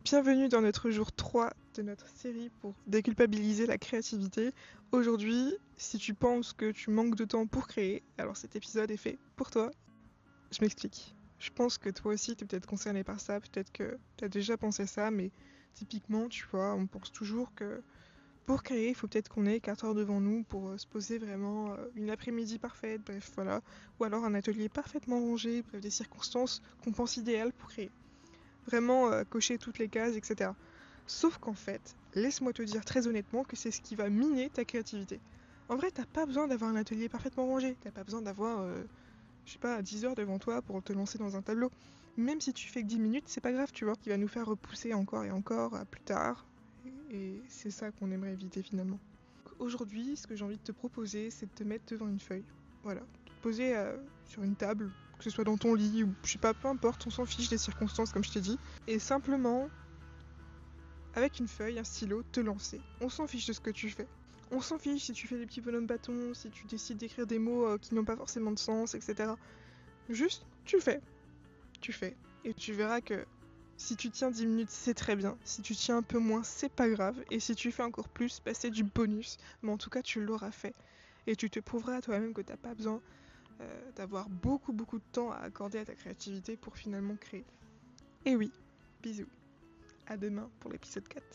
Bienvenue dans notre jour 3 de notre série pour déculpabiliser la créativité. Aujourd'hui, si tu penses que tu manques de temps pour créer, alors cet épisode est fait pour toi. Je m'explique. Je pense que toi aussi tu es peut-être concerné par ça, peut-être que tu as déjà pensé ça, mais typiquement, tu vois, on pense toujours que pour créer, il faut peut-être qu'on ait 4 heures devant nous pour se poser vraiment une après-midi parfaite, bref, voilà. Ou alors un atelier parfaitement rangé, bref, des circonstances qu'on pense idéales pour créer. Vraiment cocher toutes les cases, etc. Sauf qu'en fait, laisse-moi te dire très honnêtement que c'est ce qui va miner ta créativité. En vrai, t'as pas besoin d'avoir un atelier parfaitement rangé, t'as pas besoin d'avoir, je sais pas, 10 heures devant toi pour te lancer dans un tableau. Même si tu fais que 10 minutes, c'est pas grave, tu vois. Qui va nous faire repousser encore et encore à plus tard. Et c'est ça qu'on aimerait éviter finalement. Aujourd'hui, ce que j'ai envie de te proposer, c'est de te mettre devant une feuille. Voilà. De te poser sur une table, que ce soit dans ton lit ou je sais pas, peu importe, on s'en fiche des circonstances comme je t'ai dit. Et simplement, avec une feuille, un stylo, te lancer. On s'en fiche de ce que tu fais. On s'en fiche si tu fais des petits bonhommes bâtons, si tu décides d'écrire des mots qui n'ont pas forcément de sens, etc. Juste, tu fais. Tu fais. Et tu verras que si tu tiens 10 minutes, c'est très bien. Si tu tiens un peu moins, c'est pas grave. Et si tu fais encore plus, bah, c'est du bonus. Mais en tout cas, tu l'auras fait. Et tu te prouveras à toi-même que t'as pas besoin d'avoir beaucoup de temps à accorder à ta créativité pour finalement créer. Et oui, bisous. À demain pour l'épisode 4.